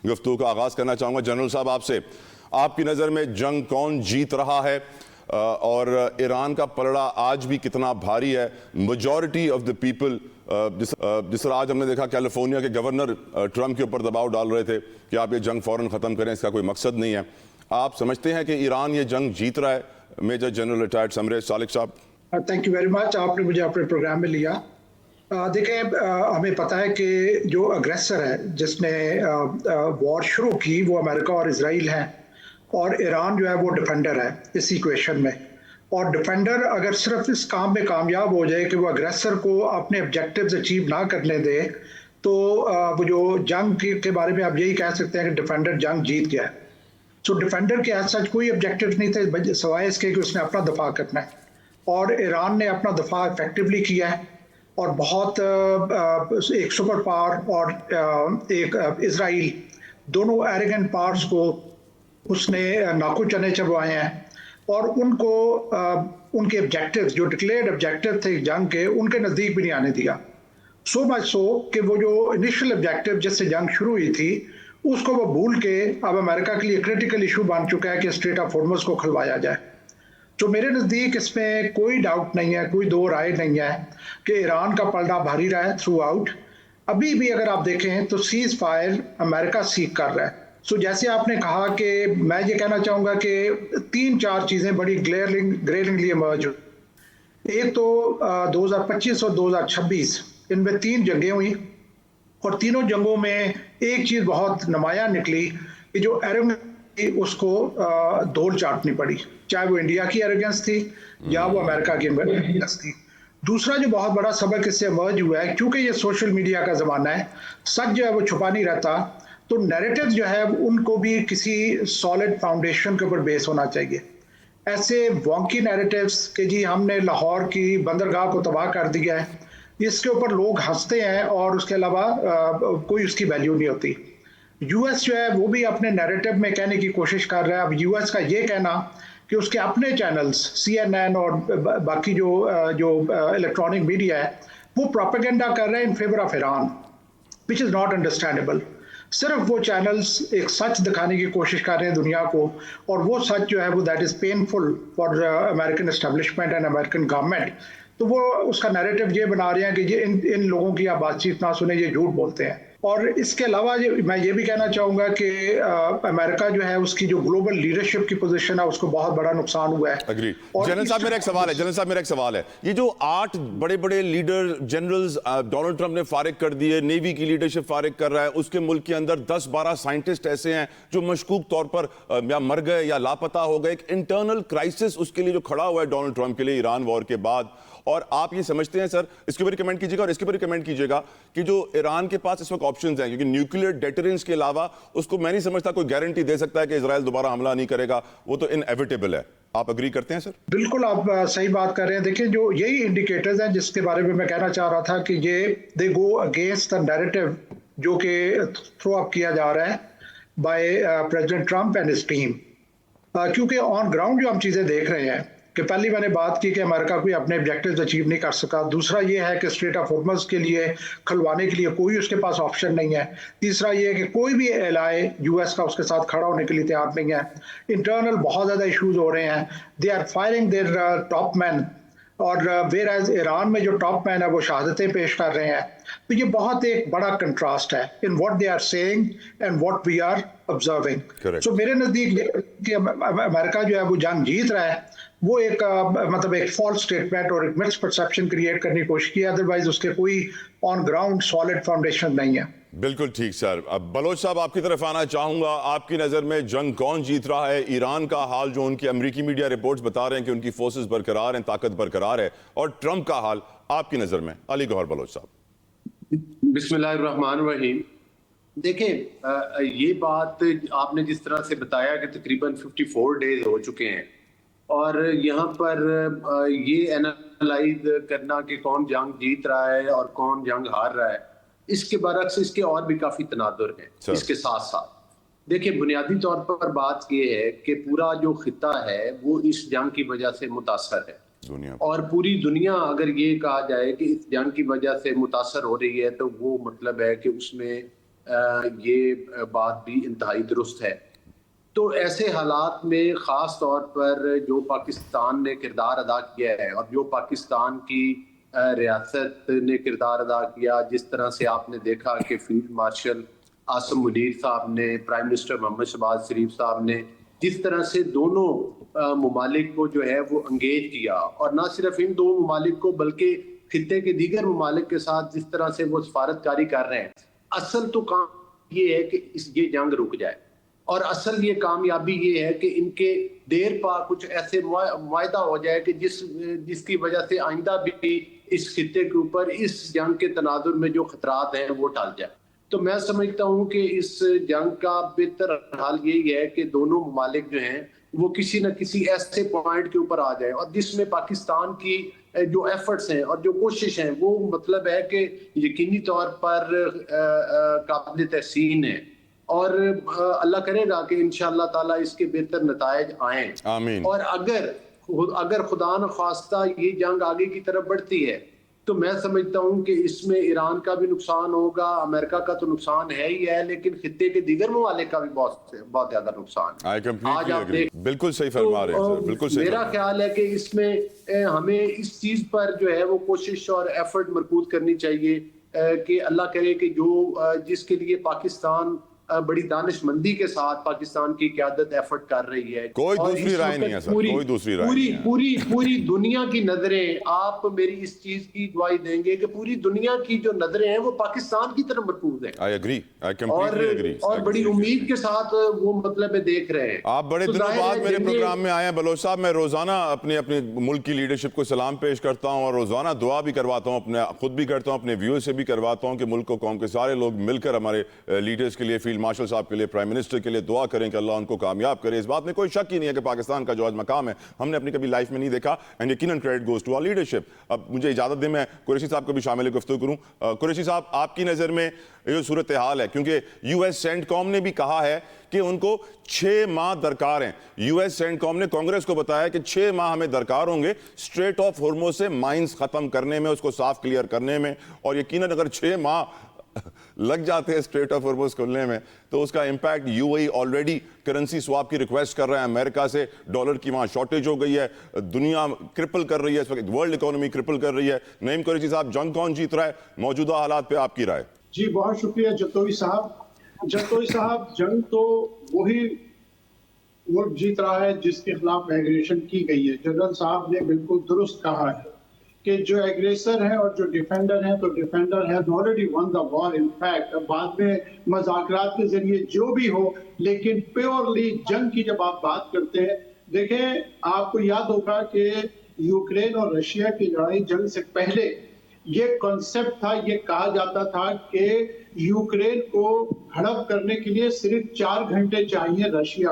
گفتگو کا آغاز کرنا چاہوں گا جنرل صاحب آپ سے. آپ کی نظر میں جنگ کون جیت رہا ہے اور ایران کا پلڑا آج بھی کتنا بھاری ہے؟ میجورٹی آف دی پیپل جس طرح آج ہم نے دیکھا کیلیفورنیا کے گورنر ٹرمپ کے اوپر دباؤ ڈال رہے تھے کہ آپ یہ جنگ فوراً ختم کریں، اس کا کوئی مقصد نہیں ہے. آپ سمجھتے ہیں کہ ایران یہ جنگ جیت رہا ہے؟ میجر جنرل ریٹائرڈ سمرے سالک صاحب. تھینک یو ویری مچ، آپ نے مجھے اپنے پروگرام میں لیا. دیکھیں، ہمیں پتہ ہے کہ جو اگریسر ہے جس نے وار شروع کی وہ امریکہ اور اسرائیل ہیں، اور ایران جو ہے وہ ڈیفینڈر ہے اس ایکویشن میں. اور ڈیفینڈر اگر صرف اس کام میں کامیاب ہو جائے کہ وہ اگریسر کو اپنے آبجیکٹیوز اچیو نہ کرنے دے تو وہ جو جنگ کے بارے میں آپ یہی کہہ سکتے ہیں کہ ڈیفینڈر جنگ جیت گیا ہے. سو ڈیفینڈر کے ایز سچ کوئی آبجیکٹیو نہیں تھے سوائے اس کے کہ اس نے اپنا دفاع کرنا ہے، اور ایران نے اپنا دفاع افیکٹولی کیا ہے. اور بہت ایک سپر پاور اور ایک اسرائیل، دونوں ایریگنٹ پاورز کو اس نے ناکو چنے چبوائے ہیں، اور ان کو ان کے آبجیکٹیوز جو ڈکلیئرڈ آبجیکٹیو تھے جنگ کے ان کے نزدیک بھی نہیں آنے دیا. سو مچ سو کہ وہ جو انیشل آبجیکٹیو جس سے جنگ شروع ہوئی تھی اس کو وہ بھول کے اب امریکہ کے لیے کریٹیکل ایشو بن چکا ہے کہ اسٹریٹ آف ہارمز کو کھلوایا جائے. تو میرے نزدیک اس میں کوئی ڈاؤٹ نہیں ہے، کوئی دو رائے نہیں ہے کہ ایران کا پلڑا بھاری رہا ہے تھرو آؤٹ. ابھی بھی اگر آپ دیکھیں تو سیز فائر امریکہ سیک کر رہا ہے. سو جیسے آپ نے کہا کہ میں یہ کہنا چاہوں گا کہ 3-4 چیزیں بڑی گلیئرنگلی ایمرج ہوئی. ایک تو 2025 اور 2026 ان میں 3 جنگیں ہوئی، اور تینوں جنگوں میں ایک چیز بہت نمایاں نکلی کہ جو اس کو دھول چاٹنی پڑی، چاہے وہ انڈیا کی ایروگنس تھی یا وہ امریکہ کی ایروگنس تھی. دوسرا جو بہت بڑا سبق اس سے ایمرج ہوا ہے، کیونکہ یہ سوشل میڈیا کا زمانہ ہے، سچ جو ہے وہ چھپا نہیں رہتا، تو نیریٹو جو ہے ان کو بھی کسی سالڈ فاؤنڈیشن کے اوپر بیس ہونا چاہیے. ایسے وانکی نیریٹیوز کہ جی ہم نے لاہور کی بندرگاہ کو تباہ کر دیا ہے، اس کے اوپر لوگ ہنستے ہیں اور اس کے علاوہ کوئی اس کی ویلیو نہیں ہوتی. یو ایس جو ہے وہ بھی اپنے نیریٹو میں کہنے کی کوشش کر رہا ہے. اب یو ایس کا یہ کہنا کہ اس کے اپنے چینلز CNN اور باقی جو الیکٹرانک میڈیا ہے وہ پروپیگنڈا کر رہے ہیں in favour of Iran, which is not understandable. صرف وہ چینلز ایک سچ دکھانے کی کوشش کر رہے ہیں دنیا کو، اور وہ سچ جو ہے وہ that is painful for American establishment and American government. تو وہ اس کا نیریٹو یہ بنا رہے ہیں کہ یہ ان لوگوں کی آپ بات چیت نہ سنیں، یہ جھوٹ بولتے ہیں. اور اس کے علاوہ میں یہ بھی کہنا چاہوں گا کہ امریکہ جو ہے اس کی جو گلوبل لیڈرشپ کی پوزیشن ہے اس کو بہت بڑا نقصان ہوا ہے. اگری. جنرل صاحب میرا ایک سوال ہے، یہ جو 8 بڑے بڑے لیڈر جنرلز ڈونلڈ ٹرمپ نے فارغ کر دیے، نیوی کی لیڈرشپ فارغ کر رہا ہے، اس کے ملک کے اندر 10-12 سائنٹسٹ ایسے ہیں جو مشکوک طور پر یا مر گئے یا لاپتہ ہو گئے. ایک انٹرنل کرائسس اس کے لیے جو کھڑا ہوا ہے ڈونلڈ ٹرمپ کے لیے ایران وار کے بعد. اور آپ یہ سمجھتے ہیں سر، اس کے اوپر کمنٹ کیجیے گا، اور اس کے اوپر کمنٹ کیجیے گا کہ جو ایران کے پاس اس وقت آپشنز ہیں، کیونکہ نیوکلیئر ڈیٹرنس کے علاوہ اس کو میں نہیں سمجھتا کوئی گارنٹی دے سکتا ہے کہ اسرائیل دوبارہ حملہ نہیں کرے گا، وہ تو انیویٹیبل ہے. آپ اگری کرتے ہیں سر؟ بالکل آپ صحیح بات کر رہے ہیں. دیکھیں جو یہی انڈیکیٹرز ہیں جس کے بارے میں کہنا چاہ رہا تھا کہ یہ دے گو اگینسٹ دا نیریٹو جو کہ تھرو اپ کیا جا رہا ہے by president Trump and his team. کیونکہ آن گراؤنڈ جو ہم چیزیں دیکھ رہے ہیں کہ پہلی میں نے بات کی کہ امریکہ کوئی اپنے آبجیکٹیوز اچیو نہیں کر سکا. دوسرا یہ ہے کہ اسٹریٹ آف ہارمز کے لیے کھلوانے کے لیے کوئی اس کے پاس آپشن نہیں ہے. تیسرا یہ ہے کہ کوئی بھی ایلائی یو ایس کا اس کے ساتھ کھڑا ہونے کے لیے تیار نہیں ہے. انٹرنل بہت زیادہ ایشوز ہو رہے ہیں. They are firing their top men, اور ویئر ایز ایران میں جو ٹاپ مین ہے وہ شہادتیں پیش کر رہے ہیں. تو یہ بہت ایک بڑا کنٹراسٹ ہے in what they are seeing and what we are observing. So میرے نزدیک کہ امریکہ جو ہے وہ جنگ جیت رہا ہے، وہ ایک مطلب ایک فالس اسٹیٹمنٹ اور ایک مکس پرسیپشن کریٹ کرنے کی کوشش کی، ادروائز اس کے کوئی آن گراؤنڈ سالڈ فاؤنڈیشن نہیں ہے. بالکل ٹھیک سر. اب بلوچ صاحب آپ کی طرف آنا چاہوں گا. آپ کی نظر میں جنگ کون جیت رہا ہے؟ ایران کا حال جو ان کی امریکی میڈیا رپورٹس بتا رہے ہیں کہ ان کی فورسز برقرار ہیں، طاقت برقرار ہے، اور ٹرمپ کا حال آپ کی نظر میں؟ علی گوہر بلوچ صاحب. بسم اللہ الرحمن الرحیم. دیکھیں یہ بات آپ نے جس طرح سے بتایا کہ تقریباً 54 ڈیز ہو چکے ہیں، اور یہاں پر یہ اینالائز کرنا کہ کون جنگ جیت رہا ہے اور کون جنگ ہار رہا ہے، اس کے برعکس اس کے اور بھی کافی تناظر ہیں. اس کے ساتھ ساتھ دیکھیں بنیادی طور پر بات یہ ہے کہ پورا جو خطہ ہے وہ اس جنگ کی وجہ سے متاثر ہے، اور پوری دنیا اگر یہ کہا جائے کہ اس جنگ کی وجہ سے متاثر ہو رہی ہے تو وہ مطلب ہے کہ اس میں یہ بات بھی انتہائی درست ہے. تو ایسے حالات میں خاص طور پر جو پاکستان نے کردار ادا کیا ہے اور جو پاکستان کی ریاست نے کردار ادا کیا، جس طرح سے آپ نے دیکھا کہ فیلڈ مارشل عاصم منیر صاحب نے، پرائم منسٹر محمد شہباز شریف صاحب نے جس طرح سے دونوں ممالک کو جو ہے وہ انگیج کیا، اور نہ صرف ان دو ممالک کو بلکہ خطے کے دیگر ممالک کے ساتھ جس طرح سے وہ سفارتکاری کر رہے ہیں. اصل تو کام یہ ہے کہ یہ جنگ رک جائے، اور اصل یہ کامیابی یہ ہے کہ ان کے دیر پا کچھ ایسے معاہدہ ہو جائے کہ جس کی وجہ سے آئندہ بھی اس خطے کے اوپر اس جنگ کے تناظر میں جو خطرات ہیں وہ ٹل جائے. تو میں سمجھتا ہوں کہ اس جنگ کا بہتر حال یہی ہے کہ دونوں ممالک جو ہیں وہ کسی نہ کسی ایسے پوائنٹ کے اوپر آ جائیں، اور جس میں پاکستان کی جو ایفرٹس ہیں اور جو کوشش ہیں وہ مطلب ہے کہ یقینی طور پر قابل تحسین ہے، اور اللہ کرے گا کہ انشاءاللہ تعالی اس کے بہتر نتائج آئیں. آمین. اور اگر خدا نخواستہ یہ جنگ آگے کی طرف بڑھتی ہے تو میں سمجھتا ہوں کہ اس میں ایران کا بھی نقصان ہوگا، امریکہ کا تو نقصان ہے ہی ہے، لیکن خطے کے دیگر ممالک کا بھی بہت زیادہ نقصان ہے. آج آپ بالکل صحیح فرما رہے ہیں سر، بالکل صحیح. میرا خیال ہے کہ اس میں ہمیں اس چیز پر جو ہے وہ کوشش اور ایفرٹ مرکوز کرنی چاہیے کہ اللہ کرے کہ جس کے لیے پاکستان بڑی دانش مندی کے ساتھ پاکستان کی قیادت ایفرٹ کر رہی ہے، کوئی دوسری رائے نہیں ہے سر، کوئی دوسری رائے نہیں ہے. پوری دنیا کی نظریں، آپ میری اس چیز کی گواہی دیں گے کہ پوری دنیا کی جو نظریں ہیں وہ پاکستان کی طرف مرکوز ہیں. I agree. I completely agree. اور بڑی امید کے ساتھ وہ مطلب دیکھ رہے ہیں. آپ بڑے دنوں بعد میرے پروگرام میں آئے ہیں بلوچ صاحب. میں روزانہ اپنے ملک کی لیڈرشپ کو سلام پیش کرتا ہوں اور روزانہ دعا بھی کرواتا ہوں، خود بھی کرتا ہوں، اپنے ویورز سے بھی کرواتا ہوں کہ ملک و قوم کے سارے لوگ مل کر ہمارے لیڈرز کے لیے، فیلڈ مارشل صاحب کے لیے، پرائم منسٹر کے لیے دعا کریں کہ اللہ ان کو کامیاب کرے. اس بات میں کوئی شک ہی نہیں ہے کہ پاکستان کا جو آج مقام ہے ہم نے اپنی کبھی لائف میں نہیں دیکھا، اینڈ یقیناً credit goes to our leadership. اب مجھے اجازت دیں میں قریشی صاحب کو بھی شامل گفتگو کروں. قریشی صاحب، آپ کی نظر میں یہ صورتحال ہے، کیونکہ یو ایس سینٹ کام نے بھی کہا ہے کہ ان کو 6 ماہ درکار ہیں. یو ایس سینٹ کام نے کانگریس کو بتایا کہ 6 ماہ ہمیں درکار ہوں گے اسٹریٹ آف ہرمز سے مائنز ختم کرنے میں، اس کو صاف کلیئر کرنے میں، اور یقیناً اگر 6 ماہ لگ جاتے ہیں اسٹریٹ آف ہرمز کھلنے میں تو اس کا impact you a already currency swap کی ریکویسٹ کر رہے ہیں امریکہ سے. ڈالر کی وہاں شارٹیج ہو گئی ہے، دنیا کرپل کر رہی ہے اس وقت، ورلڈ اکانومی کرپل کر رہی ہے. نعیم قریشی صاحب، جنگ کون جیت رہا ہے؟ موجودہ حالات پہ آپ کی رائے. جی بہت شکریہ جتوئی صاحب. جنگ تو وہی ملک جیت رہا ہے جس کے خلاف ایگریشن کی گئی ہے. جنرل صاحب نے بالکل درست کہا ہے کہ جو ایگریسر ہیں اور جو ڈیفینڈر ہیں، تو defender has already won the war. in fact بعد میں مذاکرات کے ذریعے جو بھی ہو، لیکن پیورلی جنگ کی جب آپ بات کرتے ہیں، دیکھیں آپ کو یاد ہوگا کہ یوکرین اور رشیا کی لڑائی جنگ سے پہلے یہ کنسپٹ تھا، یہ کہا جاتا تھا کہ یوکرین کو ہڑپ کرنے کے لیے صرف 4 گھنٹے چاہیے رشیا